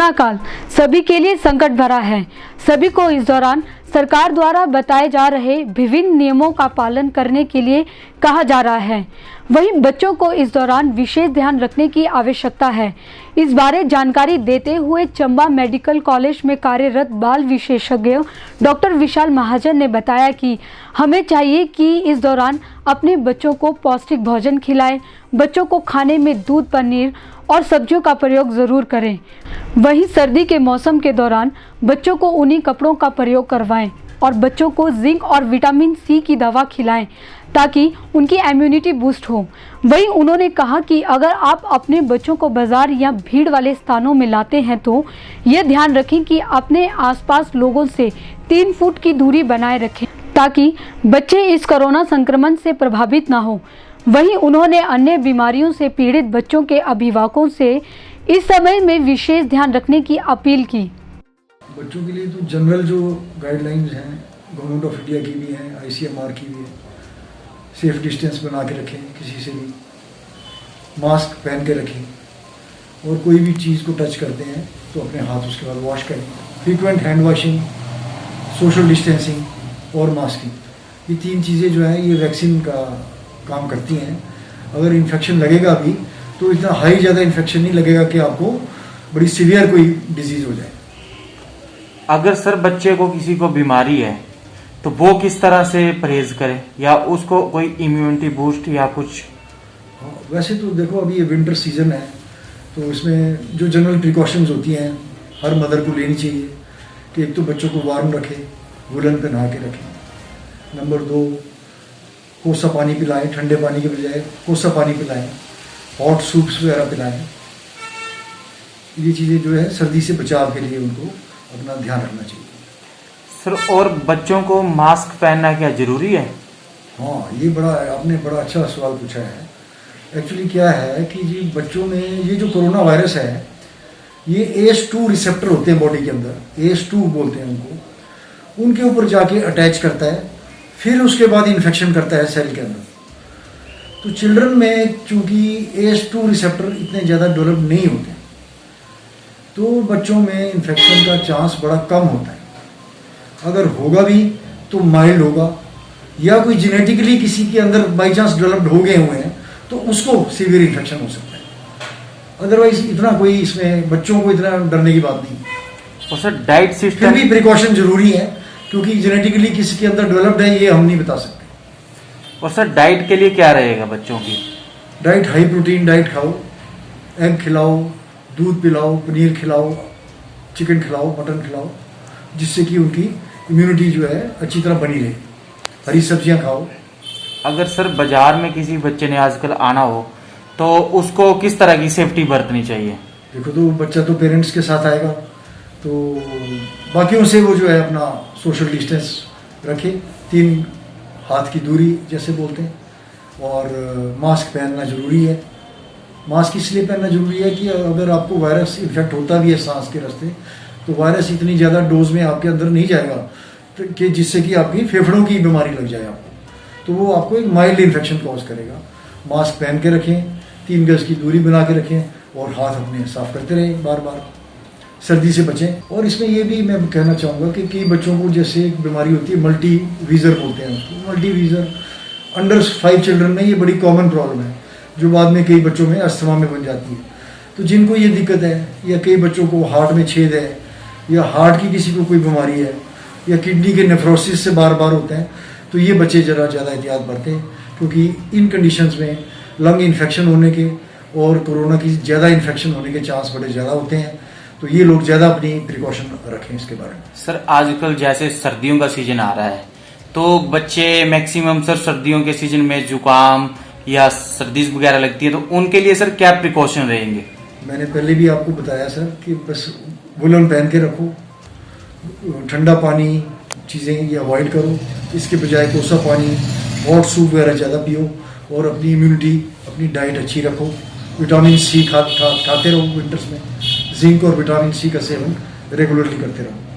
Corona काल सभी के लिए संकट भरा है। सभी को इस दौरान सरकार द्वारा बताए जा रहे विभिन्न नियमों का पालन करने के लिए कहा जा रहा है। वहीं बच्चों को इस दौरान विशेष ध्यान रखने की आवश्यकता है। इस बारे जानकारी देते हुए चंबा मेडिकल कॉलेज में कार्यरत बाल विशेषज्ञ डॉक्टर विशाल महाजन ने बताया कि हमें चाहिए कि इस दौरान अपने बच्चों को पौष्टिक भोजन खिलाएं। बच्चों को खाने में दूध, पनीर और सब्जियों का प्रयोग ज़रूर करें। वहीं सर्दी के मौसम के दौरान बच्चों को ऊनी कपड़ों का प्रयोग करवाएं और बच्चों को जिंक और विटामिन सी की दवा खिलाएं ताकि उनकी इम्यूनिटी बूस्ट हो। वहीं उन्होंने कहा कि अगर आप अपने बच्चों को बाजार या भीड़ वाले स्थानों में लाते हैं तो ये ध्यान रखें कि अपने आसपास लोगों से 3 फुट की दूरी बनाए रखें ताकि बच्चे इस कोरोना संक्रमण से प्रभावित ना हो। वहीं उन्होंने अन्य बीमारियों से पीड़ित बच्चों के अभिभावकों से इस समय में विशेष ध्यान रखने की अपील की। बच्चों के लिए तो जनरल जो गाइडलाइंस हैं गवर्नमेंट ऑफ इंडिया की भी हैं, ICMR की भी है। सेफ डिस्टेंस बना के रखें, किसी से भी मास्क पहन के रखें और कोई भी चीज़ को टच करते हैं तो अपने हाथ उसके बाद वॉश करें। Frequent hand washing, social distancing और मास्किंग, ये 3 चीज़ें जो हैं ये वैक्सीन का काम करती हैं। अगर इन्फेक्शन लगेगा भी तो इतना हाई ज़्यादा इन्फेक्शन नहीं लगेगा कि आपको बड़ी सीवियर कोई डिजीज़ हो जाए। अगर सर बच्चे को किसी को बीमारी है तो वो किस तरह से परहेज करे या उसको कोई इम्यूनिटी बूस्ट या कुछ? वैसे तो देखो अभी ये विंटर सीजन है तो इसमें जो जनरल प्रिकॉशंस होती हैं हर मदर को लेनी चाहिए कि एक तो बच्चों को वार्म रखें, वुलन पे नहा के रखें। नंबर 2, कोसा पानी पिलाएं, ठंडे पानी के बजाय कोसा पानी पिलाएं, हॉट सूप्स वगैरह पिलाएं। ये चीज़ें जो है सर्दी से बचाव के लिए उनको अपना ध्यान रखना चाहिए। सर और बच्चों को मास्क पहनना क्या जरूरी है? हाँ, ये आपने बड़ा अच्छा सवाल पूछा है। एक्चुअली क्या है कि जी बच्चों में ये जो कोरोना वायरस है ये ACE2 रिसेप्टर होते हैं बॉडी के अंदर, ACE2 बोलते हैं उनको, उनके ऊपर जाके अटैच करता है, फिर उसके बाद इन्फेक्शन करता है सेल के अंदर। तो चिल्ड्रन में चूंकि ACE2 रिसेप्टर इतने ज़्यादा डेवलप नहीं होते तो बच्चों में इन्फेक्शन का चांस बड़ा कम होता है। अगर होगा भी तो माइल्ड होगा या कोई जेनेटिकली किसी के अंदर बाई चांस डेवलप्ड हो गए हुए हैं तो उसको सीवियर इन्फेक्शन हो सकता है। अदरवाइज इतना कोई इसमें बच्चों को इतना डरने की बात नहीं। और सर डाइट सिस्टम फिर भी प्रिकॉशन जरूरी है क्योंकि जेनेटिकली किसी के अंदर डेवलप्ड है ये हम नहीं बता सकते। और सर डाइट के लिए क्या रहेगा बच्चों की? डाइट हाई प्रोटीन डाइट खाओ, एग खिलाओ, दूध पिलाओ, पनीर खिलाओ, चिकन खिलाओ, मटन खिलाओ, जिससे कि उनकी इम्यूनिटी जो है अच्छी तरह बनी रहे। हरी सब्जियां खाओ। अगर सर बाजार में किसी बच्चे ने आजकल आना हो तो उसको किस तरह की सेफ्टी बरतनी चाहिए? देखो तो बच्चा तो पेरेंट्स के साथ आएगा तो बाकियों से वो जो है अपना सोशल डिस्टेंस रखे, 3 हाथ की दूरी जैसे बोलते हैं, और मास्क पहनना ज़रूरी है। मास्क इसलिए पहनना ज़रूरी है कि अगर आपको वायरस इन्फेक्ट होता भी है सांस के रास्ते तो वायरस इतनी ज़्यादा डोज में आपके अंदर नहीं जाएगा कि जिससे कि आपकी फेफड़ों की बीमारी लग जाए आपको, तो वो आपको एक माइल्ड इन्फेक्शन कॉज करेगा। मास्क पहन के रखें, 3 गज की दूरी बना के रखें और हाथ अपने साफ करते रहें बार बार। सर्दी से बचें। और इसमें ये भी मैं कहना चाहूँगा कि कई बच्चों को जैसे एक बीमारी होती है मल्टी वीज़र बोलते हैं उसको। मल्टी वीज़र अंडर 5 चिल्ड्रन में ये बड़ी कॉमन प्रॉब्लम है जो बाद में कई बच्चों में अस्थमा में बन जाती है। तो जिनको ये दिक्कत है या कई बच्चों को हार्ट में छेद है या हार्ट की किसी को कोई बीमारी है या किडनी के नेफ्रोसिस से बार बार होते हैं तो ये बच्चे ज़रा ज़्यादा एहतियात बरतें क्योंकि इन कंडीशंस में लंग इन्फेक्शन होने के और कोरोना की ज़्यादा इन्फेक्शन होने के चांस बड़े ज़्यादा होते हैं। तो ये लोग ज़्यादा अपनी प्रिकॉशन रखें इसके बारे में। सर आजकल जैसे सर्दियों का सीजन आ रहा है तो बच्चे मैक्सिमम सर सर्दियों के सीजन में जुकाम या सर्दी वगैरह लगती है तो उनके लिए सर क्या प्रिकॉशन रहेंगे? मैंने पहले भी आपको बताया सर कि बस वुलन पहन के रखो, ठंडा पानी चीज़ें ये अवॉइड करो, इसके बजाय कोसा पानी, हॉट सूप वगैरह ज़्यादा पियो और अपनी इम्यूनिटी, अपनी डाइट अच्छी रखो। विटामिन सी खाते रहो विंटर्स में, जिंक और विटामिन सी का सेवन रेगुलरली करते रहो।